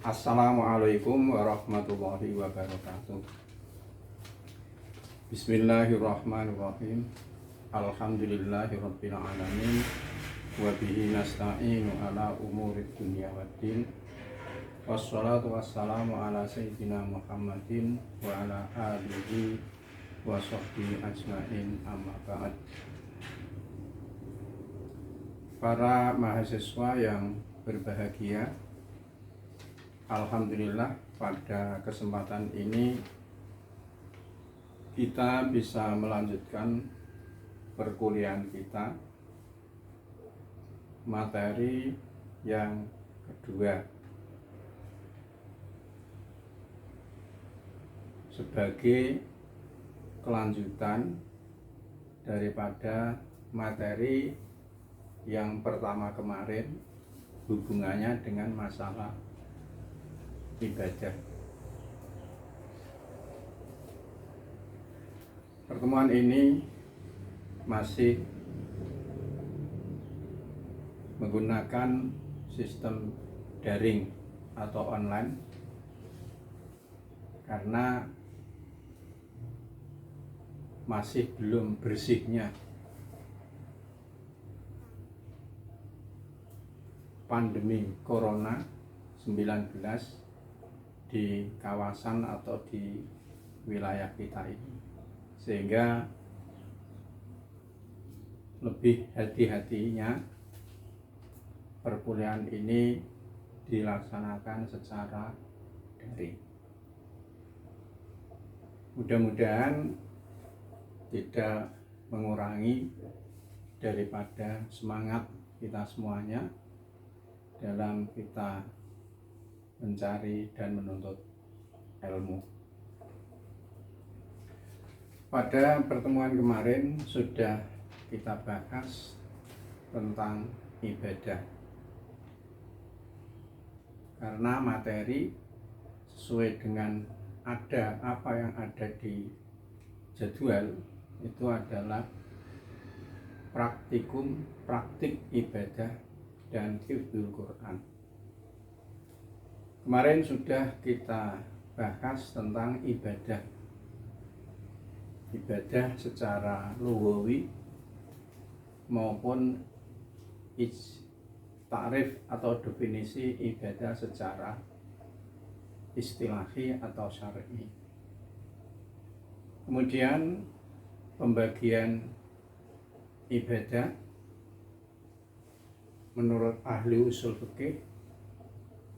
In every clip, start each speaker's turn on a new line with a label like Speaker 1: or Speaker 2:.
Speaker 1: Assalamualaikum warahmatullahi wabarakatuh. Bismillahirrahmanirrahim. Alhamdulillahirabbil alamin. Wa bihi nasta'inu ala umurid dunya waddin. Wassalatu wassalamu ala sayyidina Muhammadin wa ala alihi wa sahbihi ajmain, amma ba'd. Para mahasiswa yang berbahagia, alhamdulillah pada kesempatan ini kita bisa melanjutkan perkuliahan kita, materi yang kedua, sebagai kelanjutan daripada materi yang pertama kemarin, hubungannya dengan masalah ibadah. Pertemuan ini masih menggunakan sistem daring atau online karena masih belum bersihnya pandemi Corona 19 di kawasan atau di wilayah kita ini, sehingga lebih hati-hatinya perkuliahan ini dilaksanakan secara daring. Mudah-mudahan tidak mengurangi daripada semangat kita semuanya dalam kita mencari dan menuntut ilmu. Pada pertemuan kemarin sudah kita bahas tentang ibadah, karena materi sesuai dengan apa yang ada di jadwal itu adalah praktik ibadah dan hifdzul Quran. Kemarin sudah kita bahas tentang ibadah secara lughawi maupun ta'rif atau definisi ibadah secara istilahi atau syar'i. Kemudian pembagian ibadah menurut ahli usul fikih,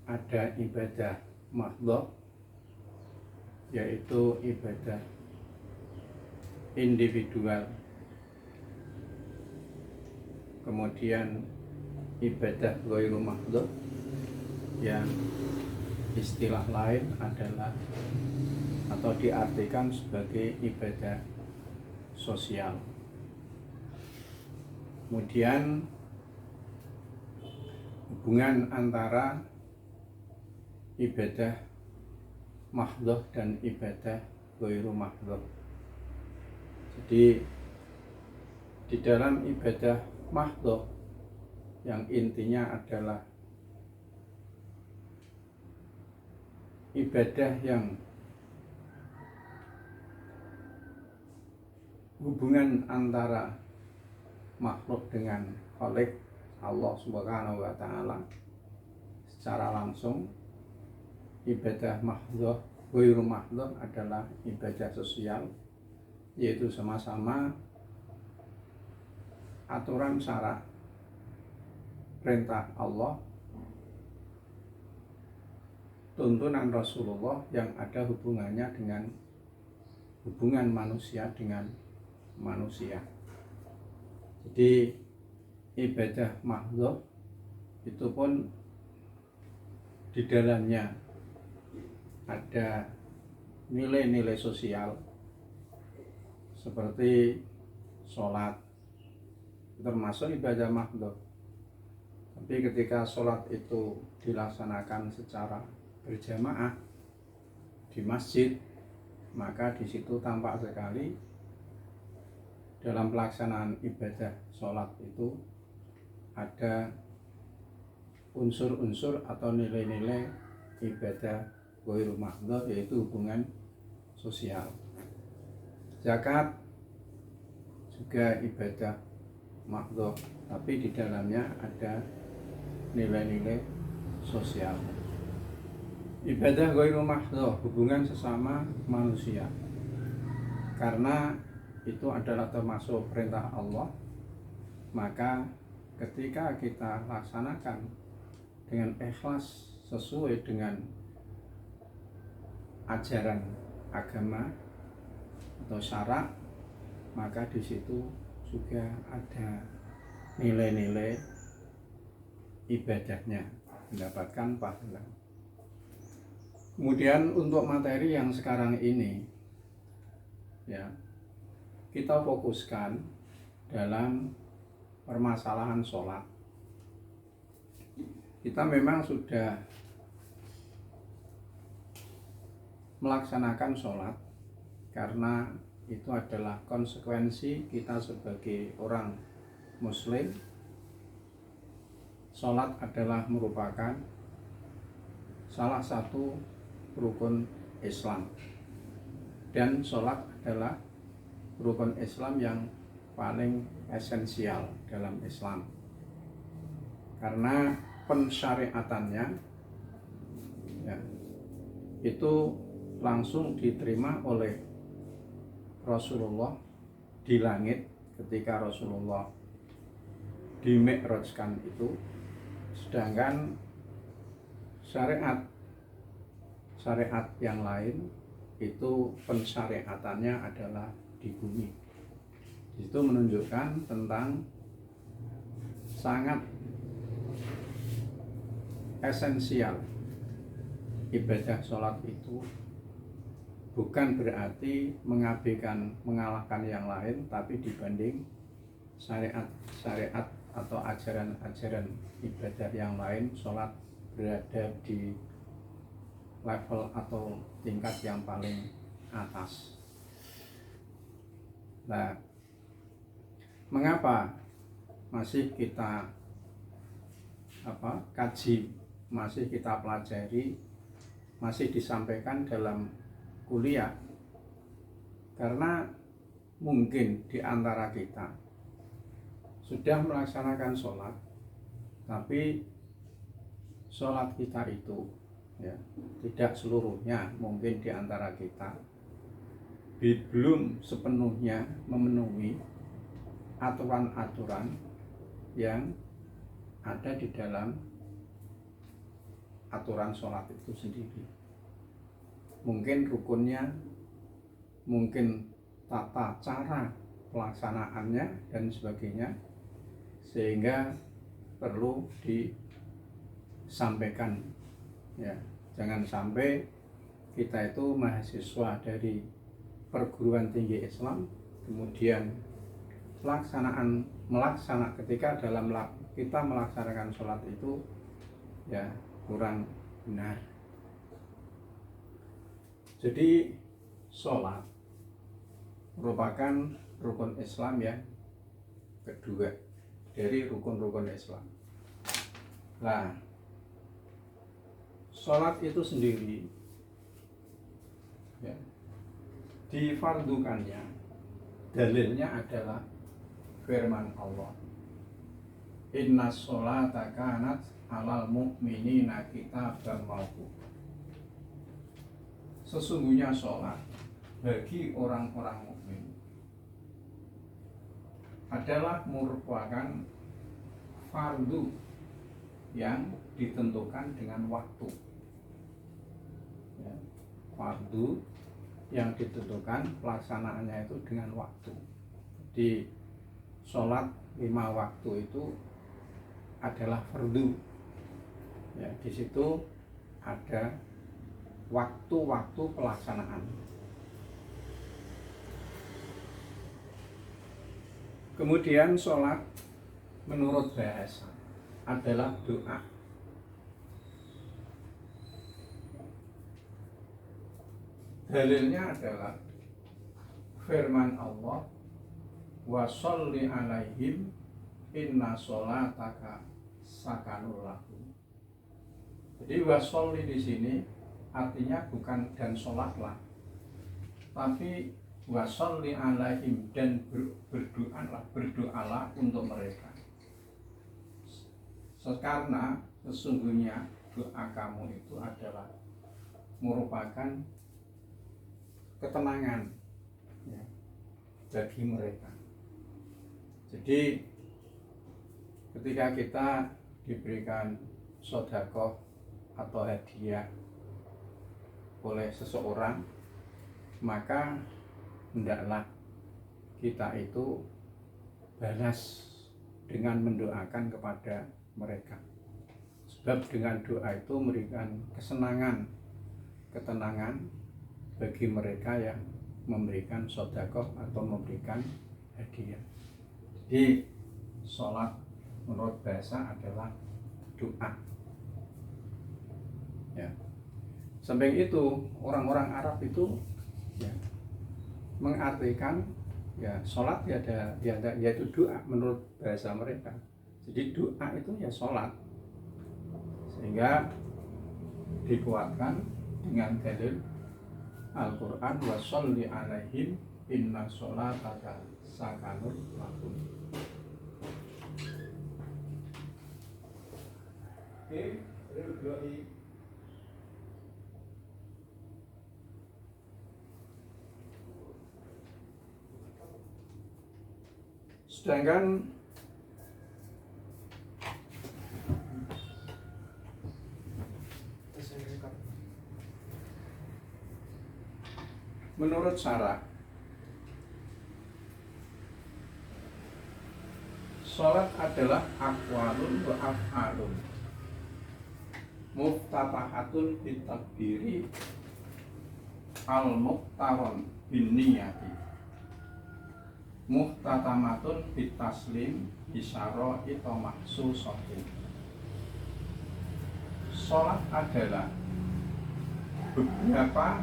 Speaker 1: ada ibadah mahdhah, yaitu ibadah individual. Kemudian ibadah ghairu mahdhah yang istilah lain adalah atau diartikan sebagai ibadah sosial. Kemudian hubungan antara ibadah mahdhah dan ibadah ghairu mahdhah. Jadi di dalam ibadah mahdhah yang intinya adalah ibadah yang hubungan antara makhluk dengan Khalik Allah Subhanahu wa Ta'ala secara langsung. Ibadah mahdhah ghairu mahdhah adalah ibadah sosial, yaitu sama-sama aturan syarak perintah Allah, tuntunan Rasulullah yang ada hubungannya dengan hubungan manusia dengan manusia. Jadi ibadah mahdhah itu pun di dalamnya ada nilai-nilai sosial seperti sholat, termasuk ibadah mahdhah. Tapi ketika sholat itu dilaksanakan secara berjamaah di masjid, maka di situ tampak sekali dalam pelaksanaan ibadah sholat itu ada unsur-unsur atau nilai-nilai ibadah ghairu mahdhah, yaitu hubungan sosial. Zakat juga ibadah mahdhah, tapi di dalamnya ada nilai-nilai sosial. Ibadah ghairu mahdhah, hubungan sesama manusia, karena itu adalah termasuk perintah Allah, maka ketika kita laksanakan dengan ikhlas sesuai dengan ajaran agama atau syarak, maka di situ juga ada nilai-nilai ibadahnya, mendapatkan pahala. Kemudian untuk materi yang sekarang ini, ya, kita fokuskan dalam permasalahan sholat. Kita memang sudah melaksanakan sholat karena itu adalah konsekuensi kita sebagai orang muslim. Sholat adalah merupakan salah satu rukun Islam, dan sholat adalah rukun Islam yang paling esensial dalam Islam, karena pensyariatannya, ya, itu langsung diterima oleh Rasulullah di langit ketika Rasulullah dimi'rajkan itu, sedangkan syariat yang lain itu pensyariatannya adalah di bumi. Itu menunjukkan tentang sangat esensial ibadah sholat itu. Bukan berarti mengalahkan yang lain, tapi dibanding syariat atau ajaran-ajaran ibadah yang lain, sholat berada di level atau tingkat yang paling atas. Nah, mengapa masih kita kaji, masih kita pelajari, masih disampaikan dalam kuliah? Karena mungkin di antara kita sudah melaksanakan sholat, tapi sholat kita itu, ya, tidak seluruhnya, mungkin di antara kita belum sepenuhnya memenuhi aturan-aturan yang ada di dalam aturan sholat itu sendiri. Mungkin rukunnya, mungkin tata cara pelaksanaannya dan sebagainya, sehingga perlu disampaikan, ya. Jangan sampai kita itu mahasiswa dari perguruan tinggi Islam, kemudian ketika dalam kita melaksanakan sholat itu, ya, kurang benar. Jadi sholat merupakan rukun Islam yang kedua dari rukun-rukun Islam. Nah, sholat itu sendiri, ya, difardukannya, dalilnya adalah firman Allah, inna sholata kanat alal mu'minina kitaban mawquta. Sesungguhnya sholat bagi orang-orang mukmin adalah merupakan fardu yang ditentukan dengan waktu, ya, fardu yang ditentukan pelaksanaannya itu dengan waktu. Di sholat 5 waktu itu adalah fardu, ya, di situ ada waktu-waktu pelaksanaan. Kemudian sholat menurut bahasa adalah doa. Dalilnya adalah firman Allah, wa sholli alaihim inna sholataka sakanul lahum. Jadi wasolli di sini artinya bukan dan sholatlah, tapi wasolli alaihim, dan berdoalah untuk mereka. Karena sesungguhnya doa kamu itu adalah merupakan ketenangan, ya, bagi mereka. Jadi ketika kita diberikan sedekah atau hadiah oleh seseorang, maka hendaklah kita itu balas dengan mendoakan kepada mereka. Sebab dengan doa itu memberikan kesenangan, ketenangan bagi mereka yang memberikan sedekah atau memberikan hadiah. Jadi sholat menurut bahasa adalah doa. Ya. Samping itu orang-orang Arab itu, ya, mengartikan, ya, sholat yaitu doa menurut bahasa mereka. Jadi doa itu ya sholat, sehingga dikuatkan dengan dalil Al-Quran, wa sholli alaihim inna sholataka sakanun lahum. Sedangkan menurut syarah, sholat adalah aqwalun wa af'alun muftatahatun bitakbiri al-muqtaron bin niyati muhtatamatun bitaslim bisyara ito maksusotin. Sholat adalah beberapa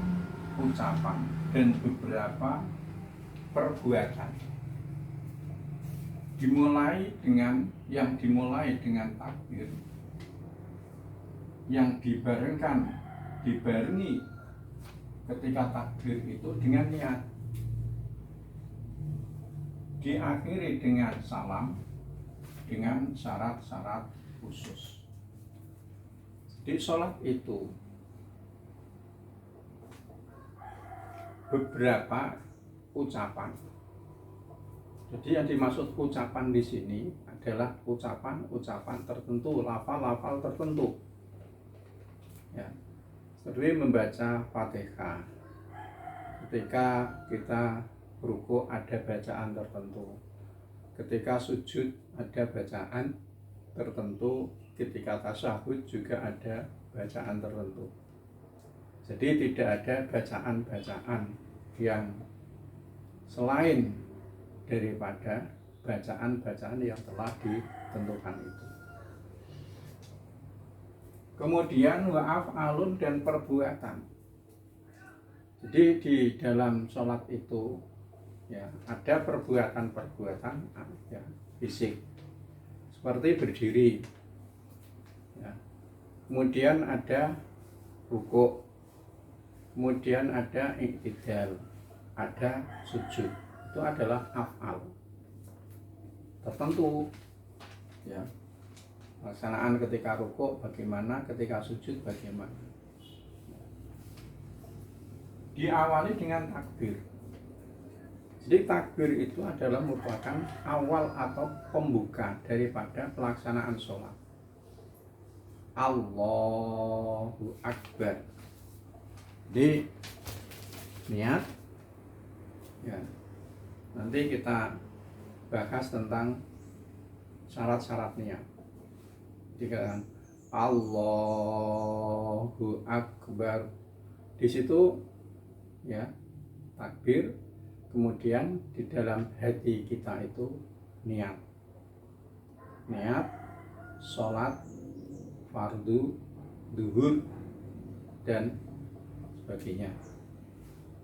Speaker 1: ucapan dan beberapa perbuatan, dimulai dengan takbir, yang dibarengi ketika takbir itu dengan niat, diakhiri dengan salam dengan syarat-syarat khusus. Di sholat itu beberapa ucapan. Jadi yang dimaksud ucapan di sini adalah ucapan tertentu, lafal-lafal tertentu. Ya, seperti membaca Fatihah. Ketika kita ruku ada bacaan tertentu. Ketika sujud ada bacaan tertentu. Ketika tasyahud juga ada bacaan tertentu. Jadi tidak ada bacaan-bacaan yang selain daripada bacaan-bacaan yang telah ditentukan itu. Kemudian wa'af'alun, dan perbuatan. Jadi di dalam sholat itu, ya, ada perbuatan-perbuatan, ya, fisik, seperti berdiri, ya. Kemudian ada rukuk, kemudian ada i'tidal, ada sujud. Itu adalah af'al tertentu, ya. Pelaksanaan ketika rukuk bagaimana, ketika sujud bagaimana. Diawali dengan takbir. Jadi takbir itu adalah merupakan awal atau pembuka daripada pelaksanaan sholat. Allahu Akbar. Jadi niat, ya. Nanti kita bahas tentang syarat-syarat niat. Jika Allahu Akbar, di situ, ya, takbir. Kemudian di dalam hati kita itu niat sholat fardu, zuhur, dan sebagainya.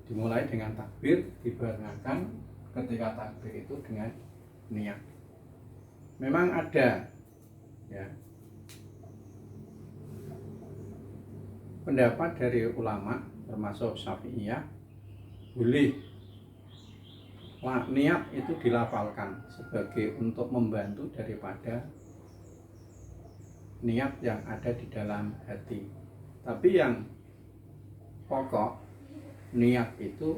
Speaker 1: Dimulai dengan takbir, dibarengakan ketika takbir itu dengan niat. Memang ada, ya, pendapat dari ulama termasuk Syafi'iyah, boleh niat itu dilafalkan sebagai untuk membantu daripada niat yang ada di dalam hati. Tapi yang pokok niat itu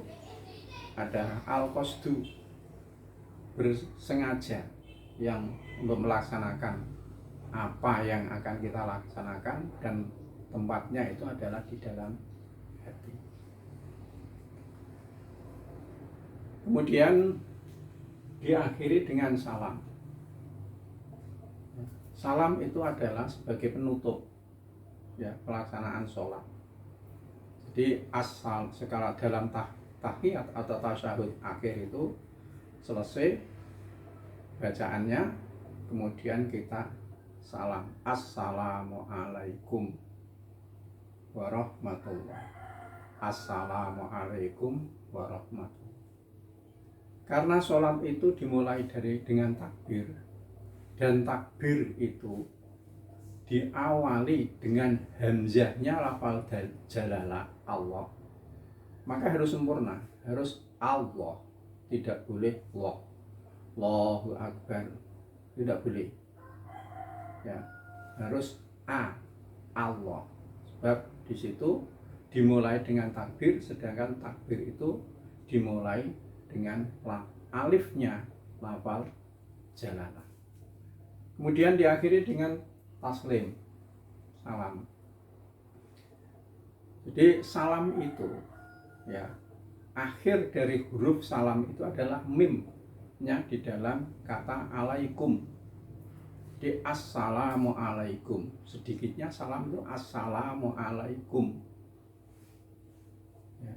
Speaker 1: adalah al-qasdu, bersengaja yang untuk melaksanakan apa yang akan kita laksanakan, dan tempatnya itu adalah di dalam hati. Kemudian diakhiri dengan salam. Salam itu adalah sebagai penutup ya pelaksanaan sholat. Jadi asal sekala dalam tahiyat atau tasyahud akhir itu selesai bacaannya, kemudian kita salam, assalamualaikum warahmatullahi, assalamualaikum warahmatullahi. Karena sholat itu dimulai dengan takbir, dan takbir itu diawali dengan hamzahnya lafal jalalah Allah, maka harus sempurna, harus Allah, tidak boleh Allahu Akbar, tidak boleh ya, harus Allah, sebab di situ dimulai dengan takbir, sedangkan takbir itu dimulai dengan alifnya lafal jalalah. Kemudian diakhiri dengan taslim, salam. Jadi salam itu ya, akhir dari huruf salam itu adalah mimnya di dalam kata alaikum. Di assalamualaikum, sedikitnya salam itu assalamualaikum ya.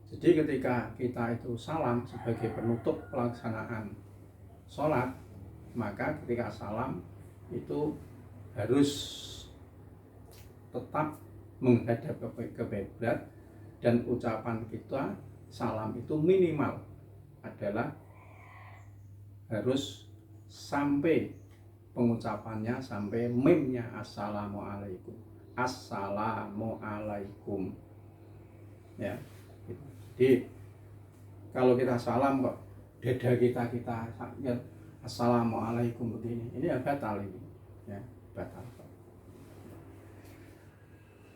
Speaker 1: Jadi ketika kita itu salam sebagai penutup pelaksanaan sholat, maka ketika salam itu harus tetap menghadap ke kiblat, dan ucapan kita salam itu minimal adalah harus sampai pengucapannya sampai mimnya assalamualaikum, assalamualaikum ya. Jadi kalau kita salam kok dada kita assalamualaikum begini, ini ya batal ini ya, batal.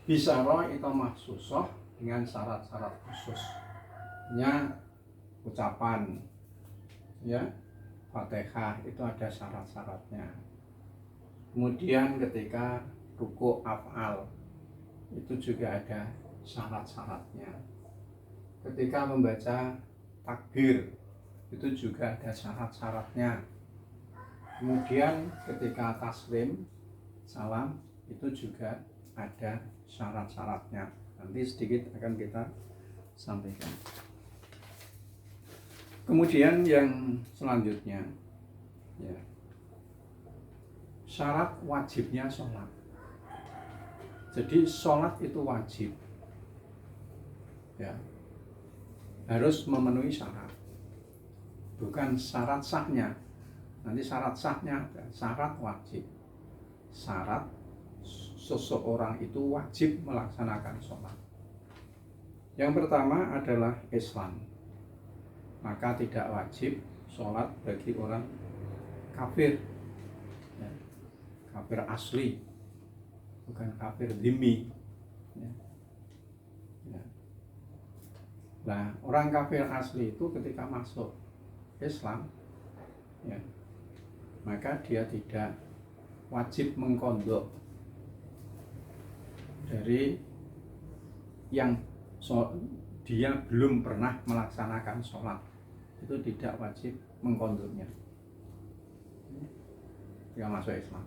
Speaker 1: Bisa roh itu mahsusoh dengan syarat-syarat khususnya, ucapan ya Fatihah itu ada syarat-syaratnya. Kemudian ketika ruku af'al itu juga ada syarat-syaratnya. Ketika membaca takbir itu juga ada syarat-syaratnya. Kemudian ketika taslim salam itu juga ada syarat-syaratnya. Nanti sedikit akan kita sampaikan. Kemudian yang selanjutnya ya, syarat wajibnya sholat. Jadi sholat itu wajib ya, harus memenuhi syarat, bukan syarat sahnya. Nanti syarat sahnya ada syarat wajib. Syarat seseorang itu wajib melaksanakan sholat. Yang pertama adalah Islam, maka tidak wajib sholat bagi orang kafir ya, kafir asli, bukan kafir dhimmi ya. Ya. Nah, orang kafir asli itu ketika masuk Islam ya, maka dia tidak wajib mengkondok dari yang dia belum pernah melaksanakan sholat, itu tidak wajib mengkondoknya dia masuk Islam.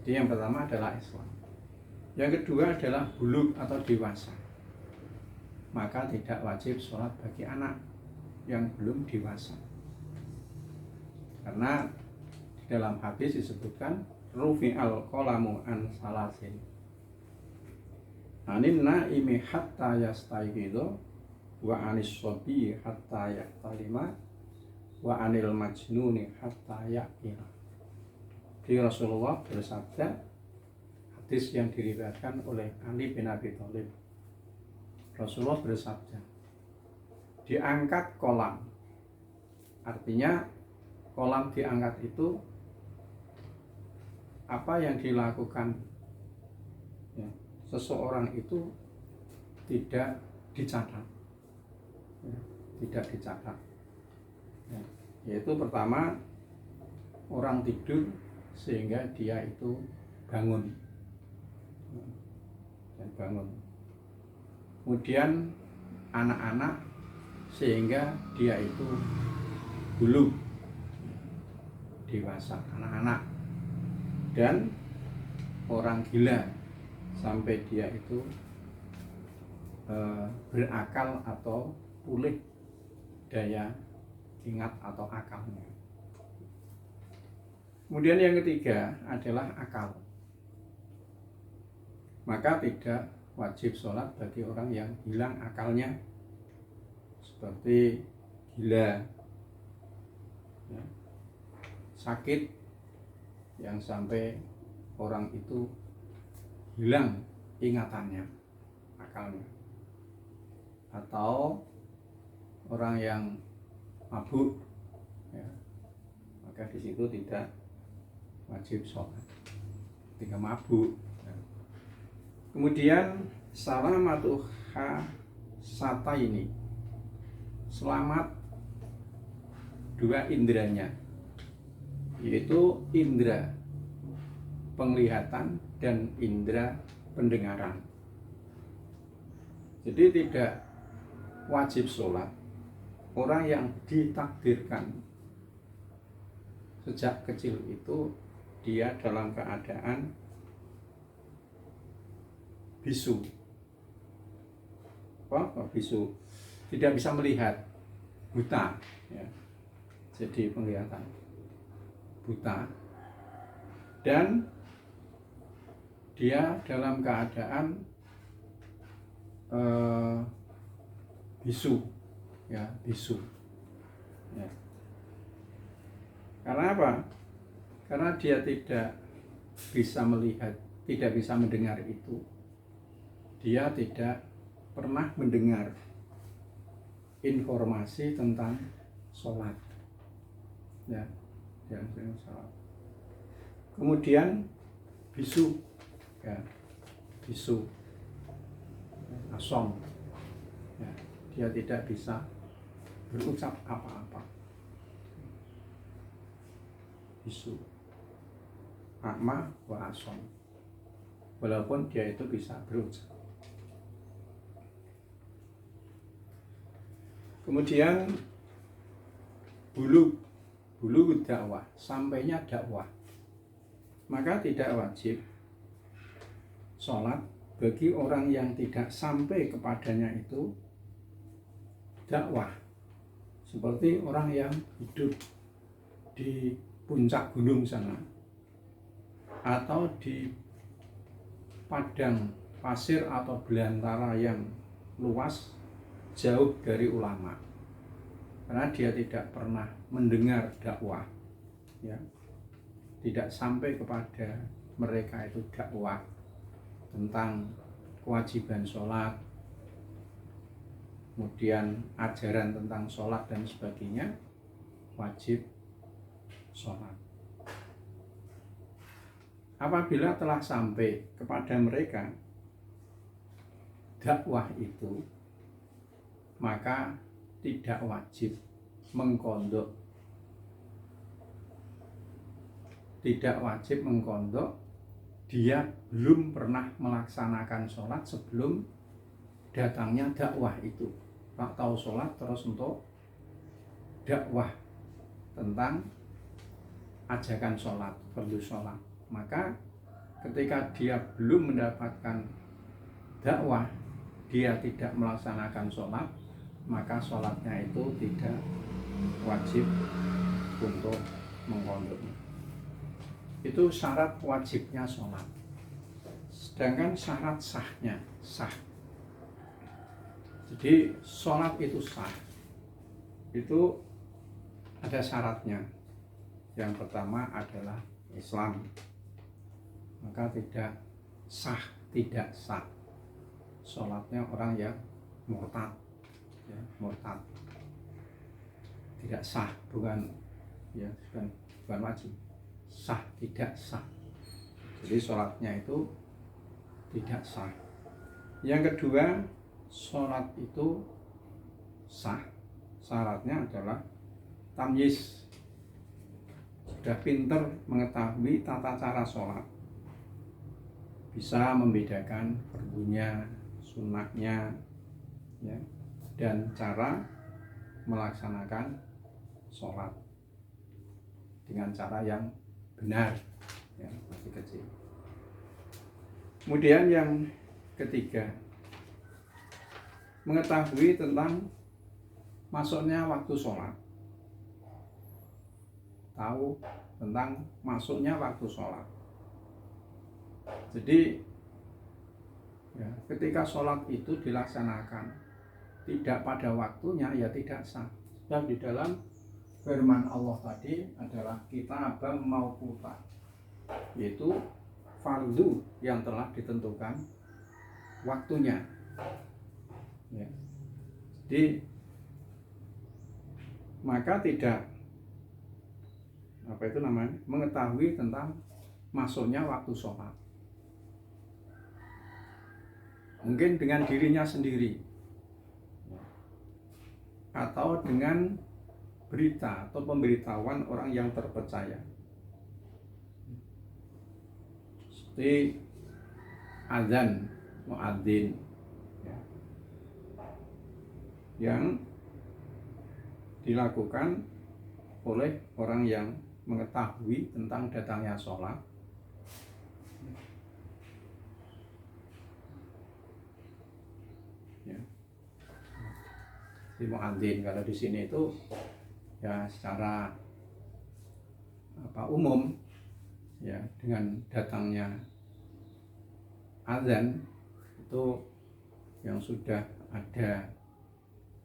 Speaker 1: Jadi yang pertama adalah Islam. Yang kedua adalah bulug atau dewasa, maka tidak wajib sholat bagi anak yang belum dewasa, karena di dalam hadis disebutkan rufi'al qalamu an salasin, anin naimi hatta yastayqidu, wa anis sobi hatta yaqtalima, wa anil majnuni hatta yaqila. Jadi Rasulullah bersabda, hadis yang diriwayatkan oleh Ali bin Abi Thalib. Rasulullah bersabda, diangkat kolam. Artinya kolam diangkat itu apa yang dilakukan ya, seseorang itu tidak dicatat, ya, tidak dicatat. Ya, yaitu pertama, orang tidur sehingga dia itu bangun dan bangun. Kemudian anak-anak sehingga dia itu bulu dewasa, anak-anak. Dan orang gila sampai dia itu berakal atau pulih daya ingat atau akalnya. Kemudian yang ketiga adalah akal. Maka tidak wajib sholat bagi orang yang hilang akalnya, seperti gila, ya, sakit yang sampai orang itu hilang ingatannya, akalnya, atau orang yang mabuk, ya, maka di situ tidak wajib sholat ketika mabuk. Ya. Kemudian salamatuha sata ini, selamat dua indranya, yaitu indra penglihatan dan indra pendengaran. Jadi tidak wajib sholat orang yang ditakdirkan sejak kecil itu dia dalam keadaan bisu. Apa bisu? Tidak bisa melihat, buta, ya. Jadi penglihatan buta, dan dia dalam keadaan bisu, ya, bisu, ya. Karena apa? Karena dia tidak bisa melihat, tidak bisa mendengar itu, dia tidak pernah mendengar informasi tentang sholat, ya. Kemudian bisu, ya, bisu, asom, ya, dia tidak bisa berucap apa-apa, bisu, akma wa asom, walaupun dia itu bisa berucap. Kemudian bulu dakwah, sampainya dakwah, maka tidak wajib sholat bagi orang yang tidak sampai kepadanya itu dakwah, seperti orang yang hidup di puncak gunung sana atau di padang pasir atau belantara yang luas jauh dari ulama, karena dia tidak pernah mendengar dakwah, ya, tidak sampai kepada mereka itu dakwah tentang kewajiban sholat, kemudian ajaran tentang sholat dan sebagainya, wajib sholat. Apabila telah sampai kepada mereka dakwah itu, maka tidak wajib mengkondok, tidak wajib mengkondok. Dia belum pernah melaksanakan sholat sebelum datangnya dakwah itu. Tak tahu sholat terus untuk dakwah tentang ajakan sholat, perlu sholat, maka ketika dia belum mendapatkan dakwah, dia tidak melaksanakan sholat, maka sholatnya itu tidak wajib untuk mengkondoknya. Itu syarat wajibnya sholat. Sedangkan syarat sahnya, sah. Jadi sholat itu sah, itu ada syaratnya. Yang pertama adalah Islam, maka tidak sah tidak sah. Sholatnya orang yang murtad, ya, murtad tidak sah, bukan ya bukan wajib, sah tidak sah. Jadi sholatnya itu tidak sah. Yang kedua, sholat itu sah, syaratnya adalah tamyiz, sudah pinter mengetahui tata cara sholat, bisa membedakan fardunya, sunnahnya, ya, dan cara melaksanakan sholat dengan cara yang benar, ya, masih kecil. Kemudian yang ketiga, mengetahui tentang masuknya waktu sholat, tahu tentang masuknya waktu sholat. Jadi ya, ketika sholat itu dilaksanakan tidak pada waktunya, ya tidak sah. Dan di dalam firman Allah tadi adalah kitaban mauquta, yaitu fardu yang telah ditentukan waktunya, ya. Jadi maka tidak mengetahui tentang masuknya waktu sholat, mungkin dengan dirinya sendiri atau dengan berita atau pemberitahuan orang yang terpercaya, seperti azan muadzin, ya, yang dilakukan oleh orang yang mengetahui tentang datangnya sholat, ya. Di muadzin, kalau di sini itu ya secara umum, ya, dengan datangnya azan itu yang sudah ada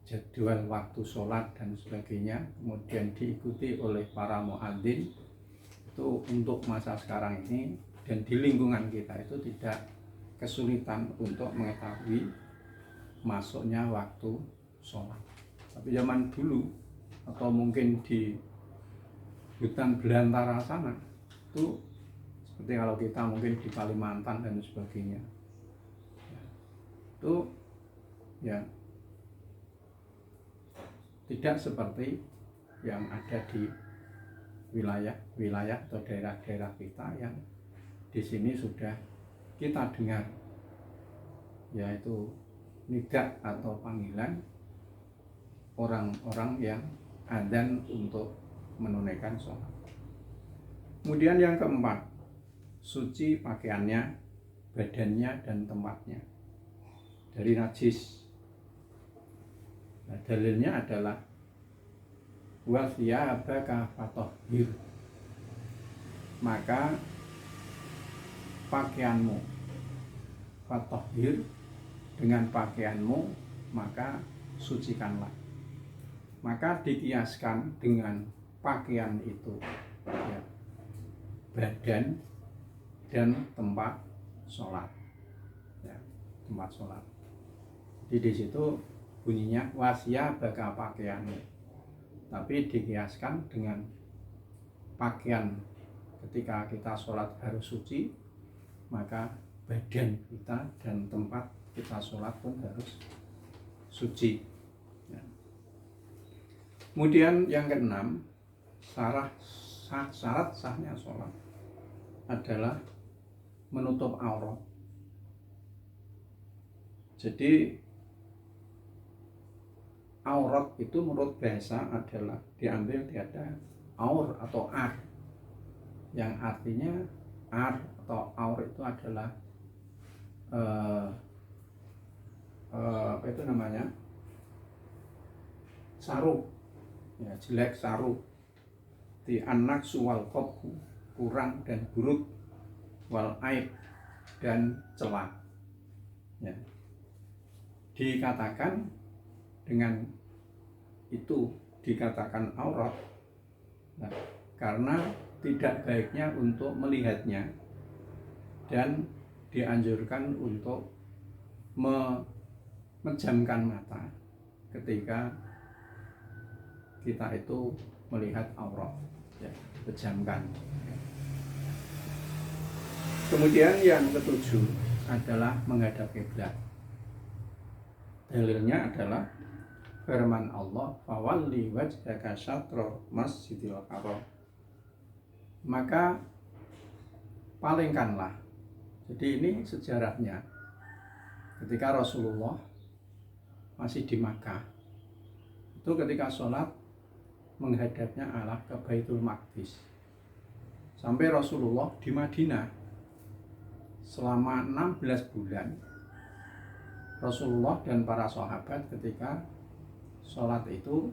Speaker 1: jadwal waktu sholat dan sebagainya, kemudian diikuti oleh para muadzin, itu untuk masa sekarang ini dan di lingkungan kita itu tidak kesulitan untuk mengetahui masuknya waktu sholat. Tapi zaman dulu atau mungkin di hutan belantara sana itu seperti kalau kita mungkin di Kalimantan dan sebagainya, itu ya tidak seperti yang ada di wilayah atau daerah-daerah kita yang di sini sudah kita dengar, yaitu nidak atau panggilan orang-orang yang adzan untuk menunaikan sholat. Kemudian yang keempat, suci pakaiannya, badannya, dan tempatnya dari najis. Nah, dalilnya adalah wa thiyabaka fatahhir, maka pakaianmu, fatahhir, dengan pakaianmu maka sucikanlah. Maka dikiaskan dengan pakaian itu, ya, badan dan tempat sholat, ya, tempat sholat. Jadi di situ bunyinya wasya baka pakaian, tapi dikiaskan dengan pakaian. Ketika kita sholat harus suci, maka badan kita dan tempat kita sholat pun harus suci, ya. Kemudian yang keenam, syarat sahnya sholat adalah menutup aurat. Jadi aurat itu menurut bahasa adalah diambil dari aur atau ar, yang artinya ar atau aur itu adalah saruk, ya, jelek, saruk, di anak suwal qobhu, kurang dan buruk, wal aib, dan celah, ya. Dikatakan dengan itu dikatakan aurat, nah, karena tidak baiknya untuk melihatnya dan dianjurkan untuk memejamkan mata ketika kita itu melihat aurat, ya, pejamkan. Kemudian yang ketujuh adalah menghadap kiblat. Dalilnya adalah firman Allah, fawalli wajhaka syatro masjidil haram. Maka palingkanlah. Jadi ini sejarahnya ketika Rasulullah masih di Makkah, itu ketika sholat menghadapnya arah ke Baitul Maqdis. Sampai Rasulullah di Madinah selama 16 bulan, Rasulullah dan para sahabat ketika sholat itu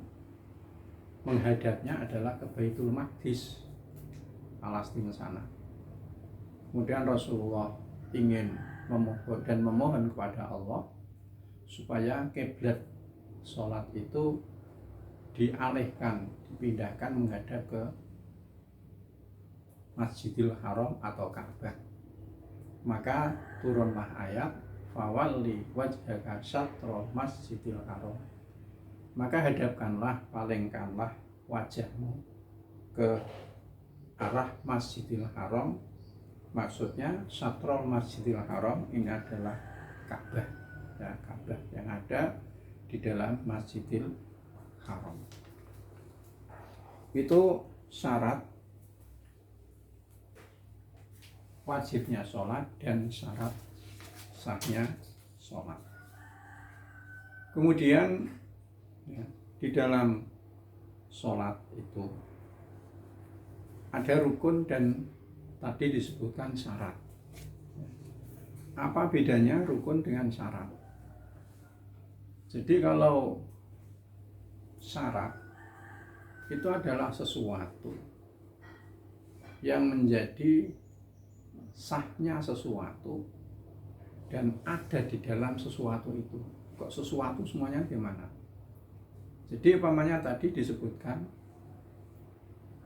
Speaker 1: menghadapnya adalah ke Baitul Maqdis, Palestina sana. Kemudian Rasulullah ingin memohon kepada Allah supaya kiblat sholat itu dialihkan, dipindahkan menghadap ke Masjidil Haram atau Ka'bah. Maka turunlah ayat fawalli wajhaka syatro Masjidil Haram. Maka hadapkanlah, palingkanlah wajahmu ke arah Masjidil Haram. Maksudnya Syatrul Masjidil Haram ini adalah Ka'bah, ya, Ka'bah yang ada di dalam Masjidil Haram. Itu syarat wajibnya sholat dan syarat sahnya sholat. Kemudian ya, di dalam sholat itu ada rukun dan tadi disebutkan syarat. Apa bedanya rukun dengan syarat? Jadi kalau syarat itu adalah sesuatu yang menjadi sahnya sesuatu dan ada di dalam sesuatu itu. Kok sesuatu semuanya gimana? Jadi umpamanya tadi disebutkan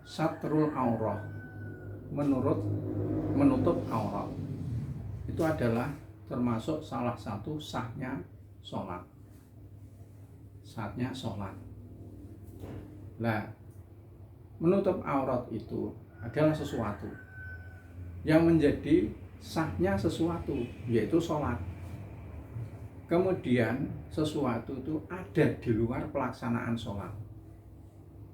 Speaker 1: satrul aurah, menutup aurat, itu adalah termasuk salah satu sahnya sholat. Sahnya sholat. Nah, menutup aurat itu adalah sesuatu yang menjadi sahnya sesuatu, yaitu sholat. Kemudian sesuatu itu ada di luar pelaksanaan sholat.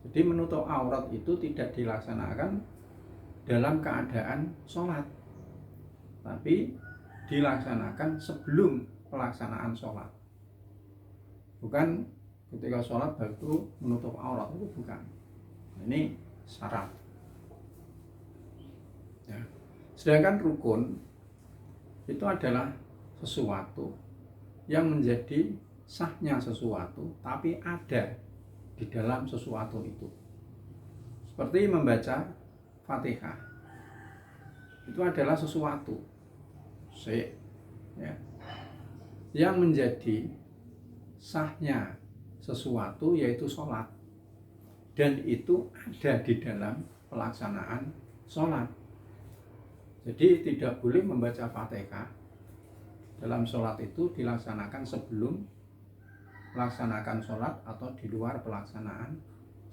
Speaker 1: Jadi menutup aurat itu tidak dilaksanakan dalam keadaan sholat, tapi dilaksanakan sebelum pelaksanaan sholat. Bukan ketika sholat baru menutup aurat, itu bukan. Ini syarat. Ya. Sedangkan rukun itu adalah sesuatu yang menjadi sahnya sesuatu, tapi ada di dalam sesuatu itu. Seperti membaca Fatihah, itu adalah sesuatu ya, yang menjadi sahnya sesuatu yaitu sholat, dan itu ada di dalam pelaksanaan sholat. Jadi tidak boleh membaca Fatihah dalam sholat itu dilaksanakan sebelum melaksanakan sholat atau di luar pelaksanaan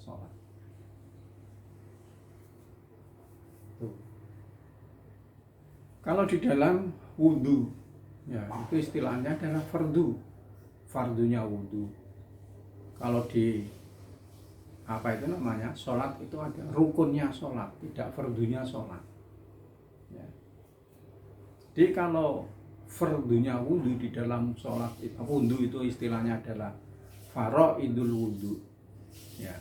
Speaker 1: sholat. Kalau di dalam wudhu, ya itu istilahnya adalah fardunya wudhu. Kalau di apa itu namanya sholat itu ada rukunnya sholat, tidak fardunya sholat. Ya. Jadi kalau fardunya wudhu di dalam sholat itu, wudhu itu istilahnya adalah faraidul wudhu. Ya.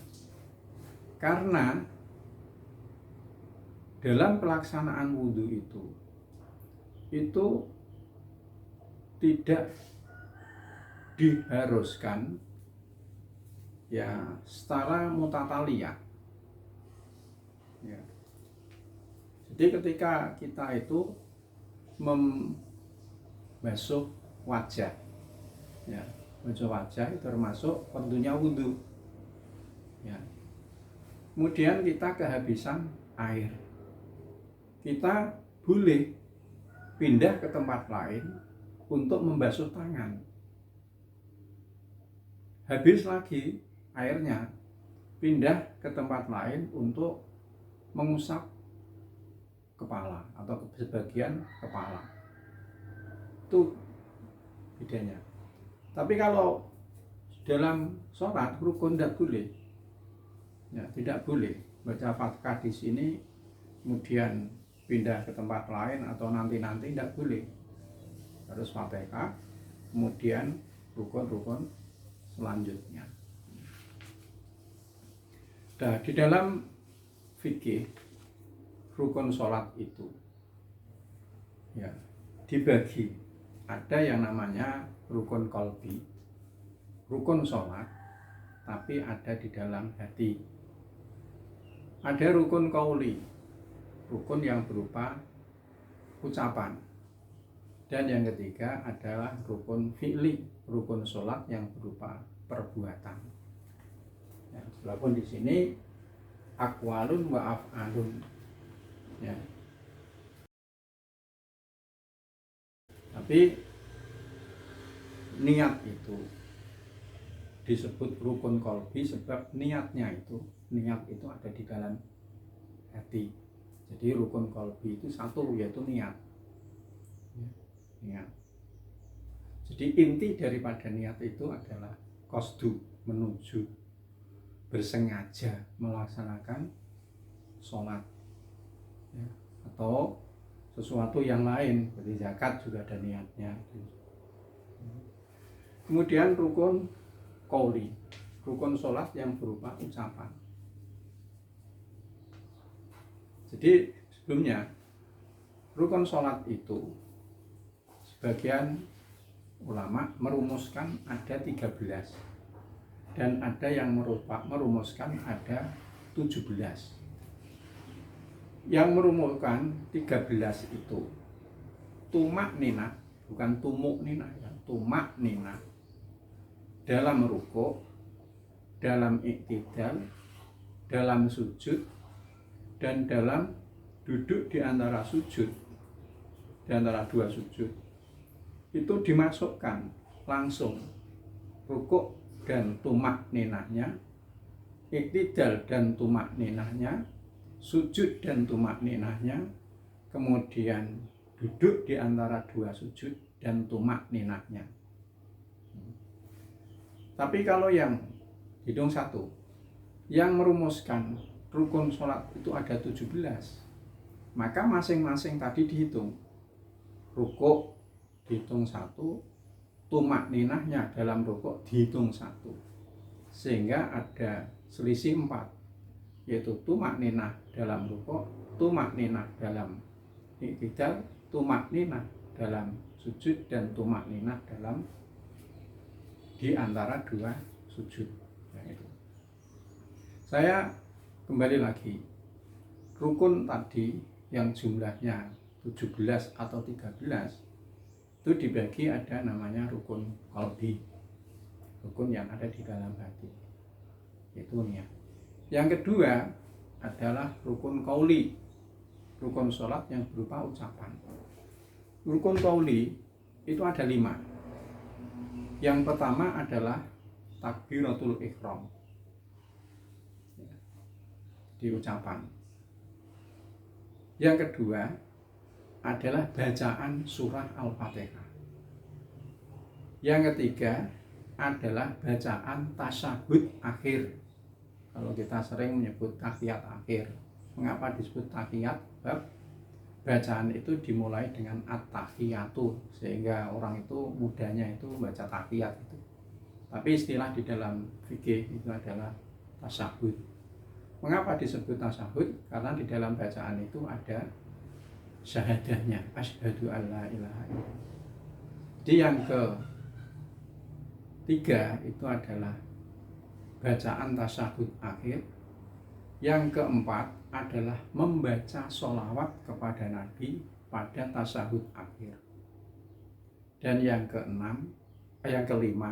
Speaker 1: Karena dalam pelaksanaan wudhu itu tidak diharuskan ya secara mutataliyah. Ya. Jadi ketika kita itu membasuh wajah, ya, membasuh wajah itu termasuk fardunya wudhu. Ya. Kemudian kita kehabisan air, kita boleh pindah ke tempat lain untuk membasuh tangan. Habis lagi airnya, pindah ke tempat lain untuk mengusap kepala atau sebagian kepala. Itu bedanya. Tapi kalau dalam sholat rukun tidak boleh, ya, tidak boleh baca Fatihah di sini kemudian pindah ke tempat lain atau nanti tidak boleh. Harus Fatihah kemudian rukun-rukun selanjutnya. Nah, di dalam fikih rukun sholat itu ya dibagi, ada yang namanya rukun qalbi, rukun sholat tapi ada di dalam hati. Ada rukun qauli, rukun yang berupa ucapan. Dan yang ketiga adalah rukun fi'li, rukun sholat yang berupa perbuatan. Ya, walaupun di sini aqwalun wa af'alun. Ya. Tapi niat itu disebut rukun qalbi sebab niat itu ada di dalam hati. Jadi rukun qalbi itu satu, yaitu niat. Niat. Jadi inti daripada niat itu adalah qasdu, menuju, bersengaja melaksanakan sholat, ya, atau sesuatu yang lain seperti zakat juga ada niatnya. Kemudian rukun qauli, rukun sholat yang berupa ucapan. Jadi sebelumnya rukun sholat itu sebagian ulama merumuskan ada 13 dan ada yang merumuskan ada 17. Yang merumuskan 13 itu tumak nina, bukan tumuk nina, ya, tumak nina dalam rukuk, dalam iktidal, dalam sujud, dan dalam duduk di antara sujud, di antara dua sujud. Itu dimasukkan langsung rukuk dan tumak ninahnya, iktidal dan tumak ninahnya, sujud dan tumak ninahnya, kemudian duduk di antara dua sujud dan tumak ninahnya. Tapi kalau yang hitung satu, yang merumuskan rukun sholat itu ada 17, maka masing-masing tadi dihitung. Rukuk dihitung 1, tumak ninahnya dalam rukuk dihitung 1, sehingga ada selisih 4, yaitu tumak ninah dalam rukuk, tumak ninah dalam iktidal, tumak ninah dalam sujud, dan tumak ninah dalam di antara dua sujud. Itu. Saya kembali lagi, rukun tadi yang jumlahnya 17 atau 13 itu dibagi, ada namanya rukun qalbi, rukun yang ada di dalam hati, itu niat. Yang kedua adalah rukun qauli, rukun sholat yang berupa ucapan. Rukun qauli itu ada 5. Yang pertama adalah takbiratul ihram, di ucapan. Yang kedua adalah bacaan surah Al-Fatihah. Yang ketiga adalah bacaan tasyahud akhir. Kalau kita sering menyebut tahiyat akhir. Mengapa disebut tahiyat? Sebab bacaan itu dimulai dengan at-tahiyatu, sehingga orang itu mudahnya itu membaca tahiyat itu. Tapi istilah di dalam fikih itu adalah tasyahud. Mengapa disebut tasyahud? Karena di dalam bacaan itu ada syahadahnya, asyhadu alla ilaha illallah. Jadi yang ketiga itu adalah bacaan tasyahud akhir. Yang keempat adalah membaca sholawat kepada Nabi pada tasyahud akhir. Dan yang kelima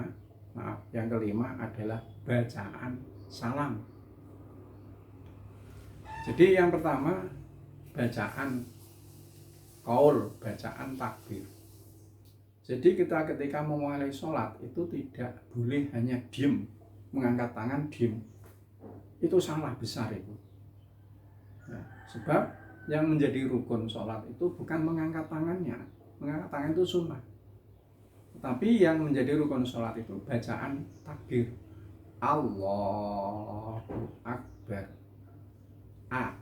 Speaker 1: adalah bacaan salam. Jadi yang pertama bacaan qaul, bacaan takbir. Jadi kita ketika memulai sholat itu tidak boleh hanya diem, mengangkat tangan diem. Itu salah besar itu. Ya, sebab yang menjadi rukun sholat itu bukan mengangkat tangannya. Mengangkat tangan itu sunnah. Tapi yang menjadi rukun sholat itu bacaan takbir. Allahu Akbar. A.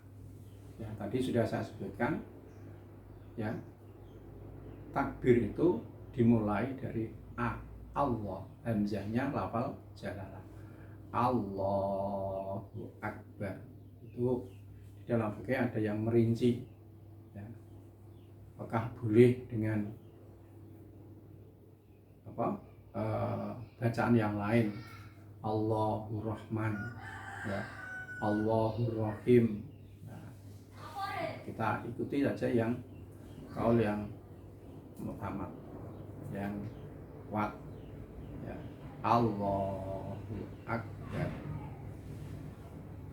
Speaker 1: Ya, tadi sudah saya sebutkan. Ya, takbir itu dimulai dari A. Allah. Hamzahnya lafal jalalah. Allahu Akbar. Itu di dalam fikih ada yang merinci. Ya. Apakah boleh dengan bacaan yang lain? Allahur Rahman, ya, Allahur Rahim. Nah, kita ikuti saja yang kaul yang mutamat, yang kuat, ya. Allahu Akbar.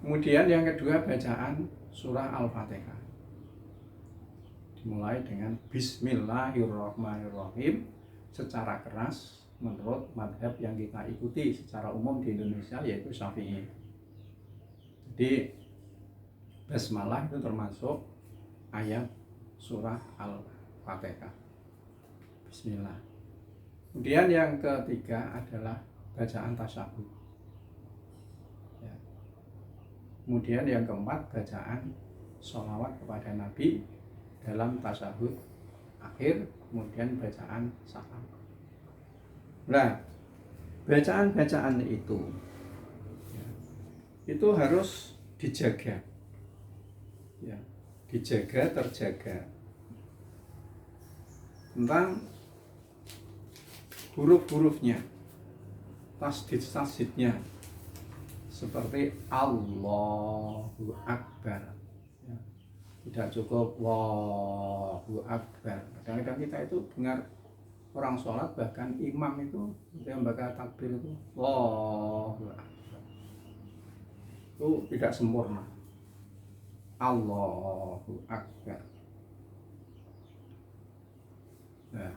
Speaker 1: Kemudian yang kedua bacaan surah Al-Fatihah dimulai dengan Bismillahirrahmanirrahim secara keras menurut madhab yang kita ikuti secara umum di Indonesia, yaitu Syafi'i. Jadi basmalah itu termasuk ayat surah Al-Fatihah. Bismillah. Kemudian yang ketiga adalah bacaan tasyahud. Ya. Kemudian yang keempat bacaan sholawat kepada Nabi dalam tasyahud akhir, kemudian bacaan salam. Nah, bacaan-bacaan itu harus dijaga, ya, dijaga, terjaga. Tentang huruf-hurufnya, tasdid-tasdidnya, seperti Allahu Akbar. Ya, tidak cukup Allahu Akbar. Kadang-kadang kita itu dengar orang sholat, bahkan imam itu yang bakal takbir itu Allahu Akbar, itu tidak sempurna. Allahu Akbar. Nah,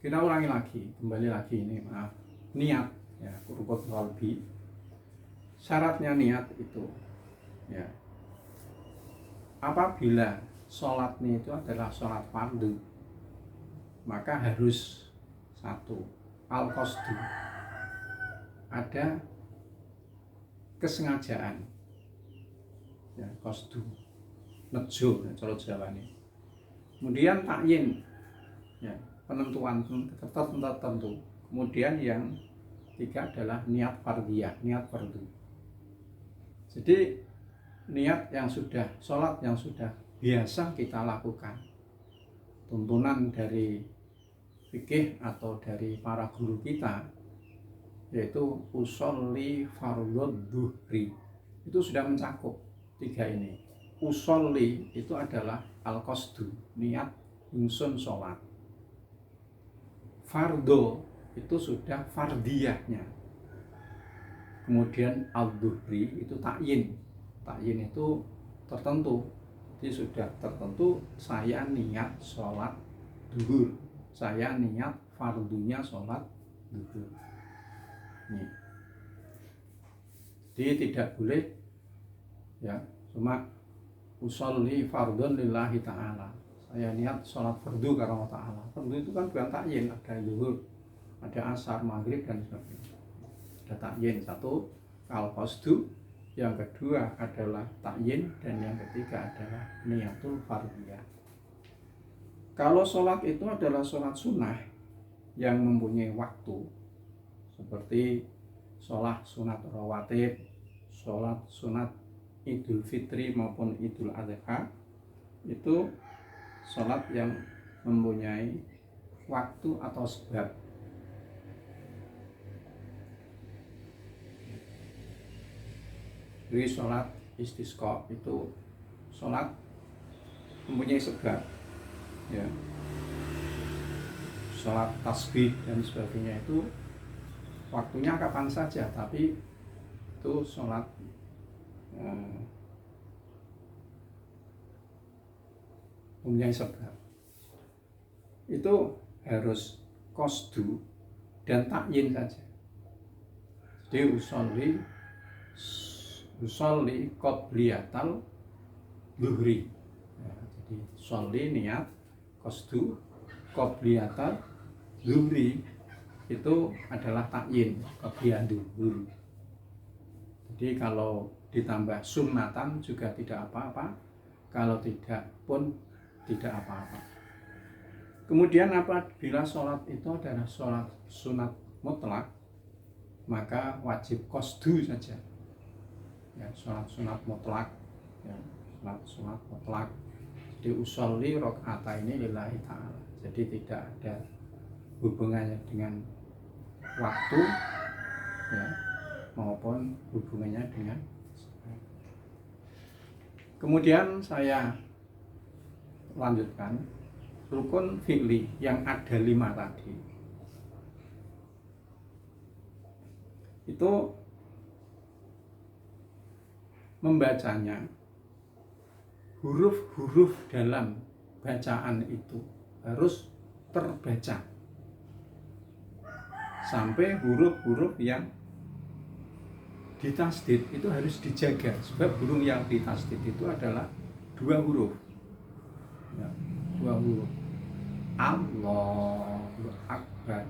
Speaker 1: kita ulangi lagi, kembali lagi ini, maaf, niat, ya, rukun qalbi. Syaratnya niat itu, ya, apabila sholatnya itu adalah sholat fardu, maka harus satu, al-qasdu, ada kesengajaan, ya, qasdu, nejo, cara Jawa ini. Kemudian takyin, ya, penentuan tertentu. Kemudian yang tiga adalah niat fardiyah, niat fardu. Jadi niat yang sudah, sholat yang sudah biasa kita lakukan, tuntunan dari fikih atau dari para guru kita, yaitu usolli fardhu dhuhri, itu sudah mencakup tiga ini. Usolli itu adalah al-qasdu, niat ingsun sholat. Fardhu itu sudah fardiyahnya. Kemudian al-dhuhri itu takyin. Takyin itu tertentu. Jadi sudah tertentu, saya niat sholat duhur, saya niat fardunya sholat duhur. Nih. Jadi tidak boleh, ya, cuma usolli fardun lillahi ta'ala, saya niat sholat fardu karena Allah ta'ala. Fardu itu kan bukan takyin, ada zuhur, ada asar, maghrib, dan sebagainya. Ada takyin, satu al-qasdu, yang kedua adalah takyin, dan yang ketiga adalah niatul fardiyah. Kalau sholat itu adalah sholat sunnah yang mempunyai waktu, seperti sholat sunat rawatib, sholat sunat Idul Fitri maupun Idul Adha, itu sholat yang mempunyai waktu atau sebab. Jadi sholat istisqa itu sholat mempunyai sebab, ya. Sholat tasbih dan sebagainya itu waktunya kapan saja, tapi itu sholat mempunyai sebab. Itu harus qasdu dan takyin saja. Jadi usolli qobliyatal zuhri. Ya, jadi sholli niat, qasdu, qobliyatal zuhri itu adalah takyin, qobliyah zuhur. Jadi kalau ditambah sunnatan juga tidak apa-apa, kalau tidak pun tidak apa-apa. Kemudian apabila sholat itu adalah sholat sunat mutlak, maka wajib qasdu saja. Ya, sholat sunat mutlak, ya, sholat sunat mutlak. Jadi usolli rakaataini lillahi ta'ala. Jadi tidak ada hubungannya dengan waktu, ya, maupun hubungannya dengan. Kemudian saya lanjutkan rukun fi'li yang ada 5 tadi. Itu membacanya, huruf-huruf dalam bacaan itu harus terbaca sampai huruf-huruf yang ditasdid itu harus dijaga, sebab huruf yang ditasdid itu adalah 2 huruf, ya, 2 huruf. Allahu Akbar,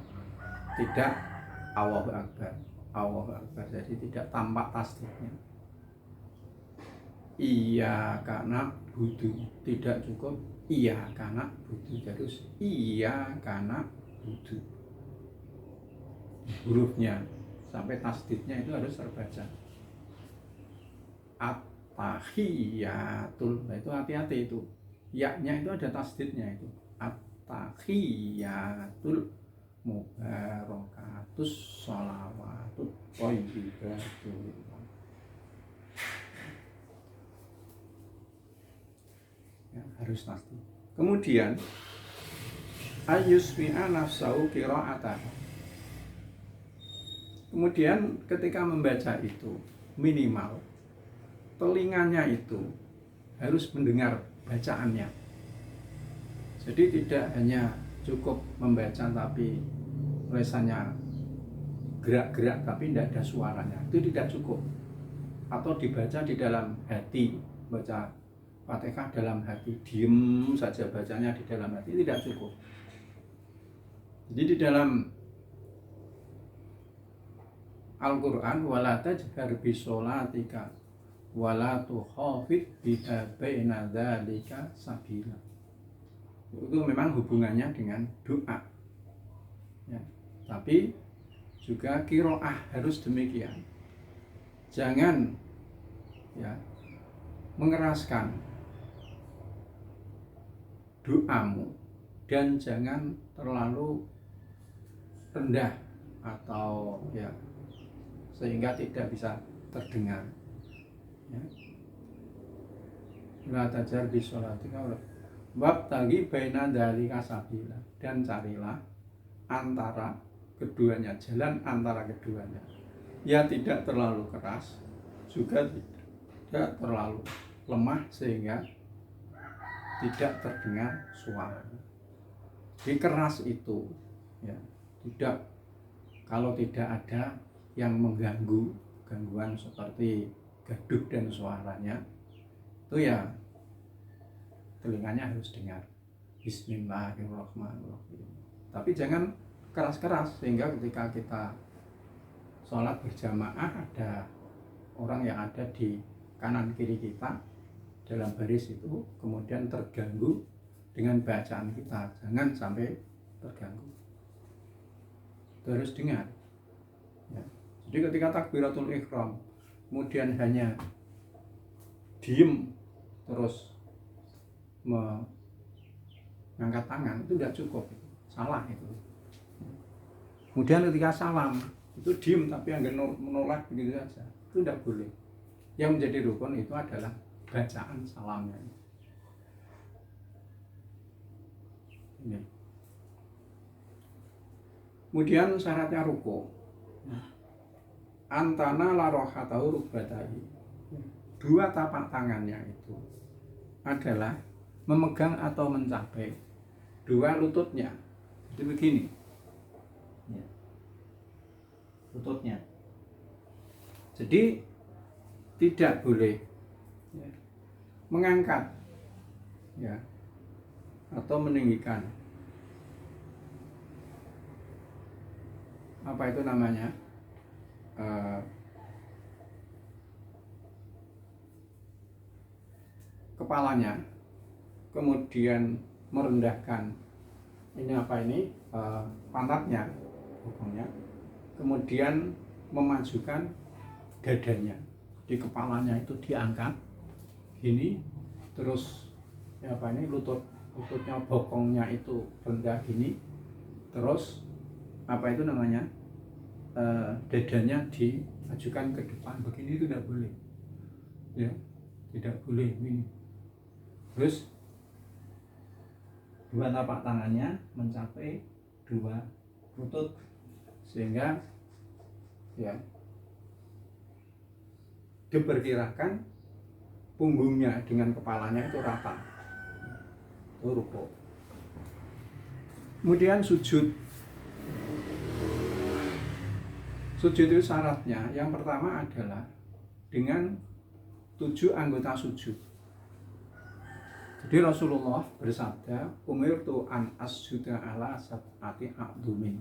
Speaker 1: tidak Allahu Akbar, Allahu Akbar, jadi tidak tampak tasdidnya. Iya karena budu, tidak cukup iya karena budu, terus iya karena budu. Hurufnya sampai tasdidnya itu harus terbaca. At-tahiyatul, nah itu hati-hati itu. Ya-nya itu ada tasdidnya itu. At-tahiyatul mubarakatus sholawatut thayyibatul. Ya, harus tasdid. Kemudian ayyusmi'a nafsahu qira'atan. Kemudian ketika membaca itu minimal telinganya itu harus mendengar bacaannya. Jadi tidak hanya cukup membaca tapi tulisannya gerak-gerak tapi tidak ada suaranya, itu tidak cukup. Atau dibaca di dalam hati, baca Fatihah dalam hati, diem saja bacanya di dalam hati, tidak cukup. Jadi di dalam Al-Quran, wala tajhar bisolatika wala tukhafid biha baina dzalika sabila. Itu memang hubungannya dengan doa, ya. Tapi juga qiraah harus demikian. Jangan, ya, mengeraskan doamu dan jangan terlalu rendah atau, ya, sehingga tidak bisa terdengar, ya. La tajar bi sholatika bab tagi baina dzalika sabila, dan carilah antara keduanya, jalan antara keduanya. Ya tidak terlalu keras, juga tidak terlalu lemah sehingga tidak terdengar suara. Di keras itu, ya, tidak, kalau tidak ada yang mengganggu, gangguan seperti gaduh dan suaranya, itu ya telinganya harus dengar Bismillahirrahmanirrahim. Tapi jangan keras-keras sehingga ketika kita sholat berjamaah ada orang yang ada di kanan kiri kita dalam baris itu kemudian terganggu dengan bacaan kita. Jangan sampai terganggu, itu harus dengar, ya. Jadi ketika takbiratul ihram kemudian hanya diem terus mengangkat tangan, itu tidak cukup, itu salah itu. Kemudian ketika salam itu diem tapi hanya menolak begitu saja, itu tidak boleh. Yang menjadi rukun itu adalah bacaan salamnya. Ini. Kemudian syaratnya ruku. Antana larohatahu rukbatahi. 2 tapak tangannya itu adalah memegang atau mencapai dua lututnya. Jadi begini ya, lututnya. Jadi tidak boleh ya, mengangkat ya atau meninggikan apa itu namanya kepalanya, kemudian merendahkan ini apa ini pantatnya, bokongnya, kemudian memajukan dadanya, di kepalanya itu diangkat gini, terus ya apa ini lututnya, bokongnya itu rendah gini, terus apa itu namanya dadanya diajukan ke depan begini, itu tidak boleh ya, tidak boleh ini. Terus dua tapak tangannya mencapai dua lutut sehingga ya diperkirakan punggungnya dengan kepalanya itu rata, itu rukuk. Kemudian sujud itu syaratnya yang pertama adalah dengan 7 anggota sujud. Jadi Rasulullah bersabda, umirtu an asjuda ala sab'ati a'dhumin.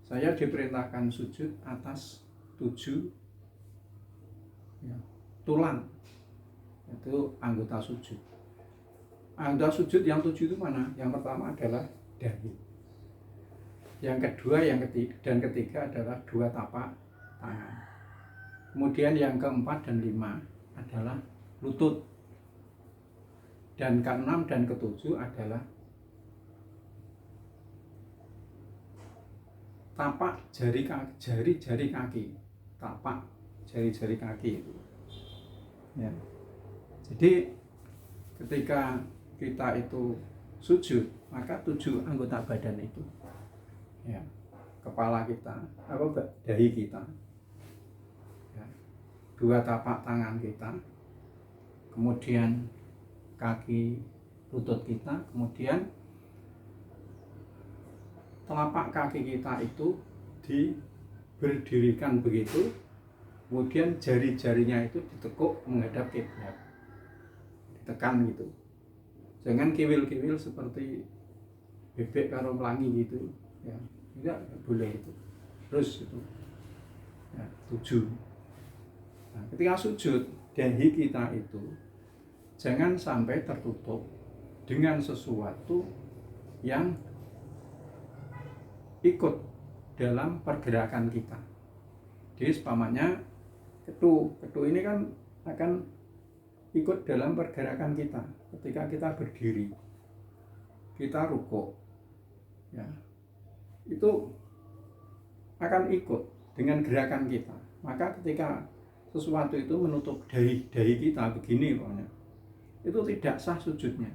Speaker 1: Saya diperintahkan sujud atas 7 ya, tulang, itu anggota sujud. Anggota sujud yang 7 itu mana? Yang pertama adalah dahi, yang kedua, yang ketiga, dan ketiga adalah 2 tapak tangan. Kemudian yang keempat dan 5 adalah lutut, dan keenam dan ketujuh adalah tapak jari kaki, tapak jari kaki itu. Ya. Jadi ketika kita itu sujud, maka 7 anggota badan itu, ya, kepala kita, dahi kita, ya, 2 tapak tangan kita, kemudian kaki lutut kita, kemudian telapak kaki kita itu berdirikan begitu, kemudian jari-jarinya itu ditekuk menghadap kiblat, ditekan gitu, jangan kiwil-kiwil seperti bebek karo pelangi gitu ya, tidak boleh itu. Terus itu ya, 7. Nah, ketika sujud, dahi kita itu jangan sampai tertutup dengan sesuatu yang ikut dalam pergerakan kita. Jadi seumpamanya ketu ini kan akan ikut dalam pergerakan kita. Ketika kita berdiri, kita rukuk, ya, itu akan ikut dengan gerakan kita. Maka ketika sesuatu itu menutup dahi kita begini pokoknya, itu tidak sah sujudnya.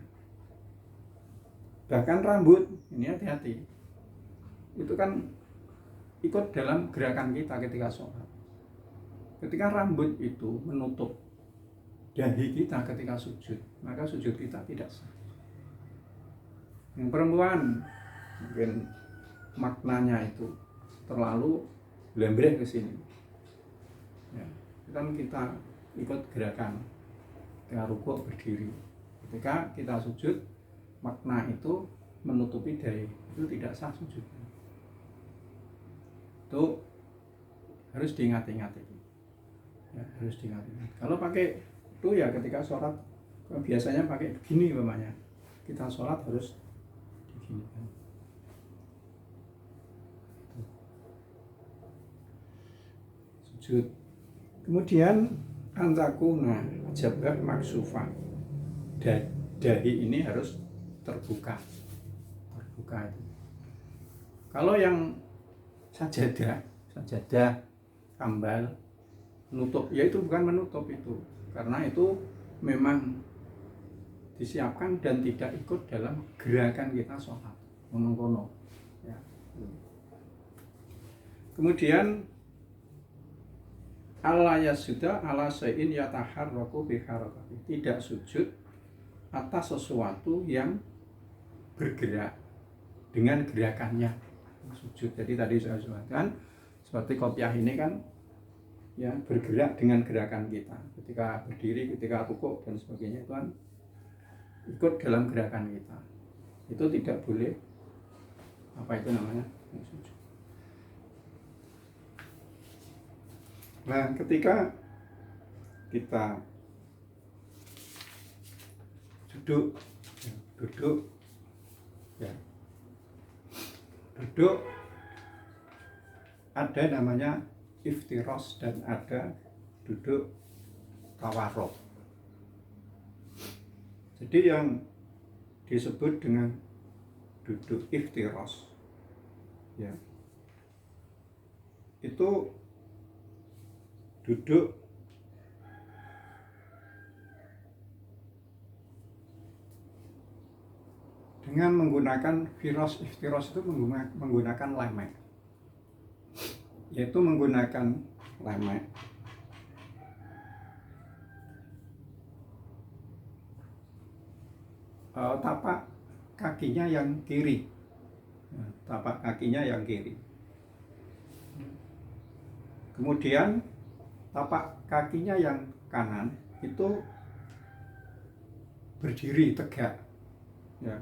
Speaker 1: Bahkan rambut, ini hati-hati, itu kan ikut dalam gerakan kita ketika sholat. Ketika rambut itu menutup dahi kita ketika sujud, maka sujud kita tidak sah. Yang perempuan mungkin maknanya itu terlalu lembreh ke sini, ya, kan kita ikut gerakan. Ketika rukuk berdiri, ketika kita sujud, makna itu menutupi dahi, itu tidak sah sujudnya. Itu harus diingat-ingat itu. Ya, harus diingat-ingat. Kalau pakai itu ya ketika sholat biasanya pakai begini umpamanya. Kita sholat harus begini kan. Sujud. Kemudian antakuna jabah maksufa, dahi ini harus terbuka itu. Kalau yang sajadah kambal menutup, ya itu bukan menutup itu, karena itu memang disiapkan dan tidak ikut dalam gerakan kita sholat mengkono ya. Kemudian Allah yasjuda ala syai'in yataharraku bi harakati, tidak sujud atas sesuatu yang bergerak dengan gerakannya sujud. Jadi tadi saya sebutkan seperti kopiah ini kan ya bergerak dengan gerakan kita ketika berdiri, ketika rukuk dan sebagainya, itu kan ikut dalam gerakan kita. Itu tidak boleh apa itu namanya sujud. Nah, ketika kita duduk ada namanya iftiros dan ada duduk tawarruk. Jadi yang disebut dengan duduk iftiros ya itu duduk dengan menggunakan iftiros itu menggunakan lemek, yaitu menggunakan lemek tapak kakinya yang kiri, kemudian tapak kakinya yang kanan itu berdiri tegak ya,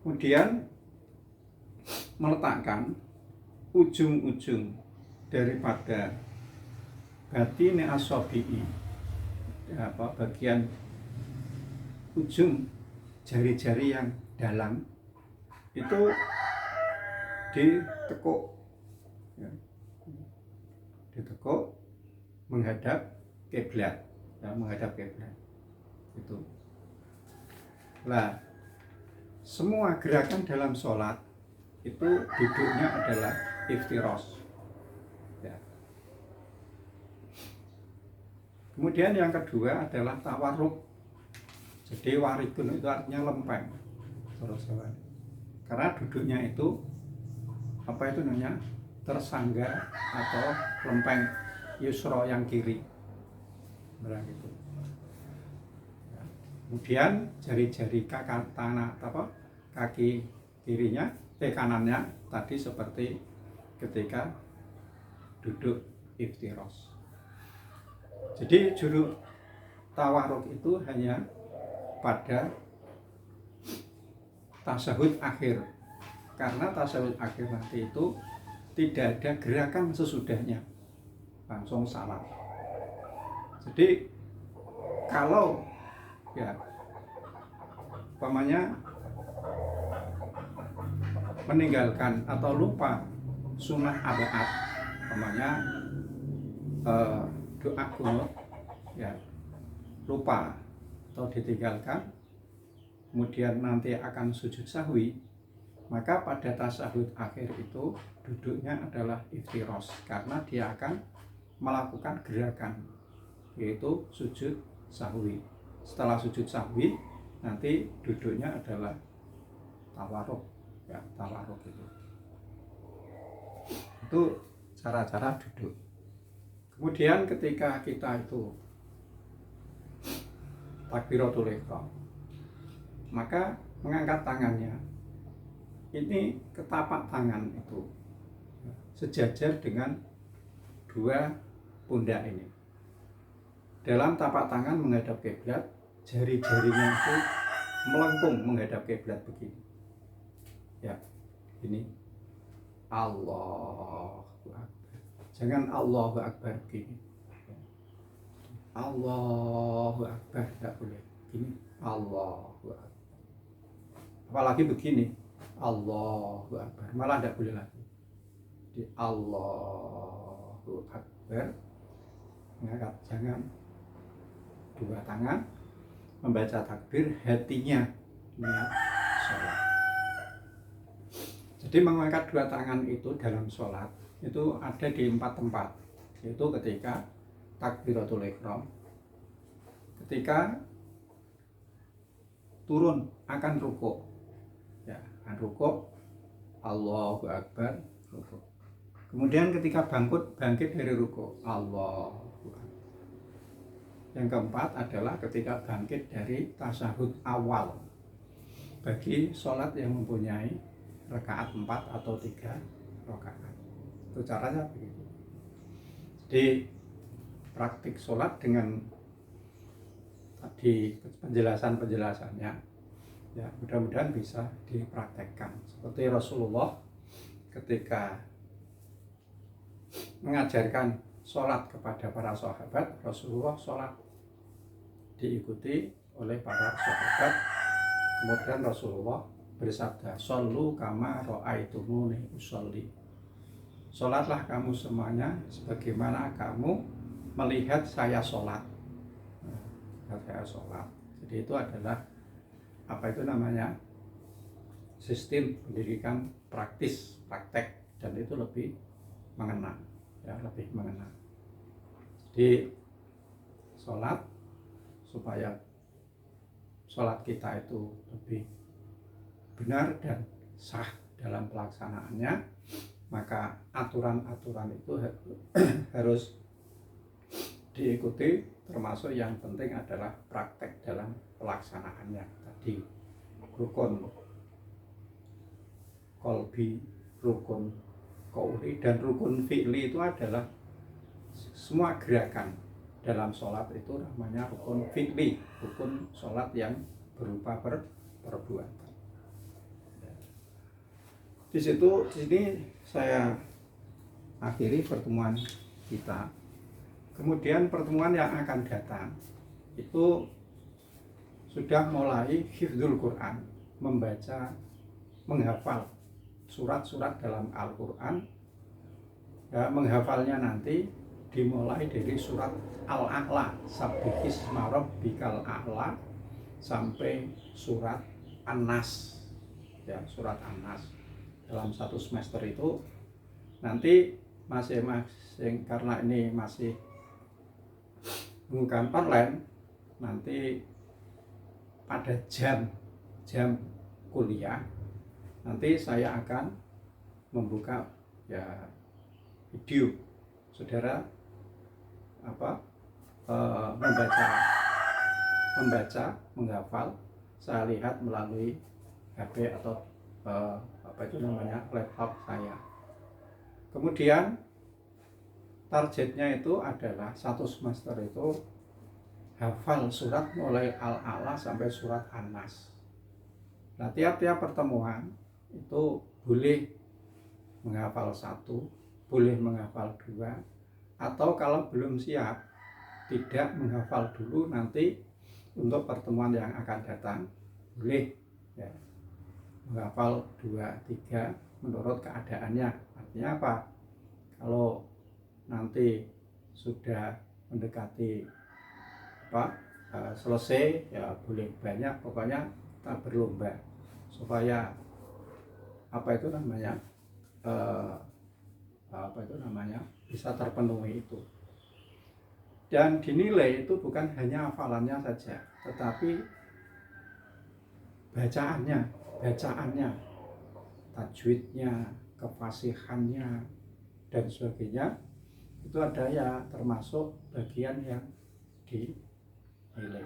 Speaker 1: kemudian meletakkan ujung-ujung daripada batini asobi'i, bagian ujung jari-jari yang dalam itu ditekuk ya, menghadap kiblat ya, itu. Nah, semua gerakan dalam sholat itu duduknya adalah iftiros ya. Kemudian yang kedua adalah tawarruk. Jadi warikun itu artinya lempeng, karena duduknya itu apa itu namanya tersangga atau lempeng yusro yang kiri, gitu. Kemudian jari-jari kaki kirinya, kanannya tadi seperti ketika duduk iftiros. Jadi juru tawarruk itu hanya pada tasahud akhir, karena tasahud akhir nanti itu tidak ada gerakan sesudahnya, langsung salam. Jadi kalau ya umpamanya meninggalkan atau lupa sunnah abaat, umpamanya doa kunut ya lupa atau ditinggalkan, kemudian nanti akan sujud sahwi, maka pada tasahud akhir itu duduknya adalah iftiros, karena dia akan melakukan gerakan yaitu sujud sahwi. Setelah sujud sahwi nanti duduknya adalah tawarruk ya, itu cara-cara duduk. Kemudian ketika kita itu takbiratul ihram, maka mengangkat tangannya ini ke tapak tangan itu sejajar dengan dua pundak ini. Dalam tapak tangan menghadap kiblat, jari-jarinya itu melengkung menghadap kiblat begini. Ya, ini Allahu Akbar. Jangan Allahu Akbar begini. Allahu Akbar, tidak boleh. Ini Allahu Akbar. Apalagi begini, Allahu Akbar, malah tidak boleh lagi. Di Allahu Akbar, mengangkat jangan dua tangan, membaca takbir, hatinya niat sholat. Jadi mengangkat dua tangan itu dalam sholat itu ada di 4 tempat, yaitu ketika takbiratul ihram, ketika turun akan rukuk ya, akan rukuk Allahu Akbar, rukuk. Kemudian ketika bangkit dari rukuk Allahu Akbar. Yang keempat adalah ketika bangkit dari tasyahud awal. Bagi sholat yang mempunyai rakaat 4 atau 3 rakaat. Itu caranya begitu. Jadi praktik sholat dengan tadi penjelasannya, ya mudah-mudahan bisa dipraktekkan. Seperti Rasulullah ketika mengajarkan sholat kepada para sahabat, Rasulullah sholat diikuti oleh para sahabat. Kemudian Rasulullah bersabda, "Shollu kama ra'aitumuni usolli." Sholatlah kamu semuanya sebagaimana kamu melihat saya sholat. Saya sholat. Jadi itu adalah apa itu namanya, sistem pendidikan praktis, praktek, dan itu lebih mengena, ya lebih mengena. Jadi sholat supaya sholat kita itu lebih benar dan sah dalam pelaksanaannya, maka aturan-aturan itu harus diikuti, termasuk yang penting adalah praktek dalam pelaksanaannya tadi. Rukun kolbi, rukun qauli, dan rukun fi'li itu adalah semua gerakan dalam sholat itu namanya rukun fi'li, rukun sholat yang berupa perbuatan. Di sini saya akhiri pertemuan kita. Kemudian pertemuan yang akan datang itu sudah mulai hifdzul Quran, membaca, menghafal surat-surat dalam Al-Quran. Ya, menghafalnya nanti dimulai dari surat Al-A'la, Sabbihisma Rabbikal A'la, sampai surat An-Nas. Ya, surat An-Nas. Dalam satu semester itu nanti masing-masing, karena ini masih bukan online, nanti pada jam kuliah nanti saya akan membuka ya video saudara membaca, menghafal. Saya lihat melalui HP atau laptop saya. Kemudian targetnya itu adalah satu semester itu hafal surat mulai Al-A'la sampai surat An-Nas. Nah, tiap-tiap pertemuan itu boleh menghafal 1, boleh menghafal 2, atau kalau belum siap tidak menghafal dulu, nanti untuk pertemuan yang akan datang boleh ya, menghafal 2, 3 menurut keadaannya. Artinya apa? Kalau nanti sudah mendekati selesai ya boleh banyak, pokoknya kita berlomba supaya bisa terpenuhi itu. Dan dinilai itu bukan hanya hafalannya saja, tetapi bacaannya, tajwidnya, kefasihannya, dan sebagainya. Itu ada ya termasuk bagian yang dinilai.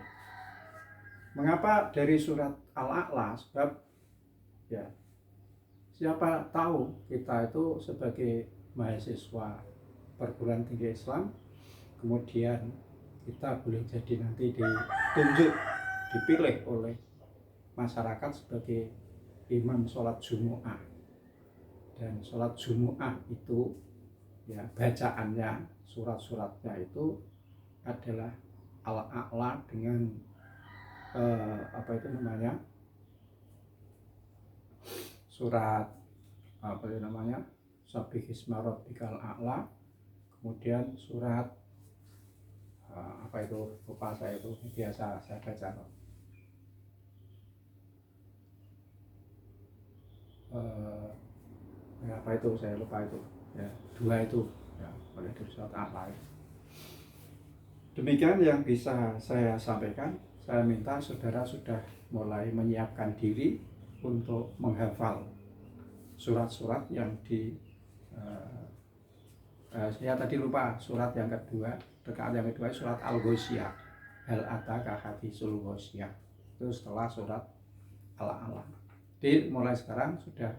Speaker 1: Mengapa dari surat Al-A'la? Sebab ya siapa tahu kita itu sebagai mahasiswa perguruan tinggi Islam, kemudian kita boleh jadi nanti dipilih oleh masyarakat sebagai imam sholat Jumu'ah. Dan sholat Jumu'ah itu ya bacaannya, surat-suratnya itu adalah Al-A'la dengan surat Sabbihisma Rabbikal A'la, kemudian surat lupa saya, itu biasa saya baca saya lupa itu ya, 2 itu ya, oleh dari surat Al-A'la. Demikian yang bisa saya sampaikan. Saya minta saudara sudah mulai menyiapkan diri untuk menghafal surat-surat yang saya tadi lupa, surat yang kedua, rakaat yang kedua surat Al-Ghasyiyah. hal ataka hadisul ghasyiyah. Itu setelah surat Al-Alaq. Jadi mulai sekarang sudah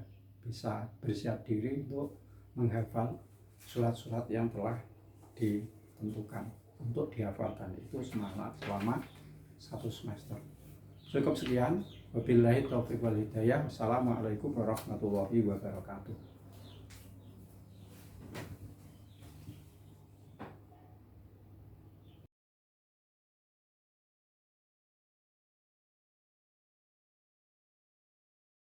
Speaker 1: bisa bersiap diri untuk menghafal surat-surat yang telah ditentukan untuk dihafalkan. Itu semangat selama 1 semester. Cukup sekian. Wabillahi taufiq wal hidayah. Wassalamualaikum warahmatullahi wabarakatuh.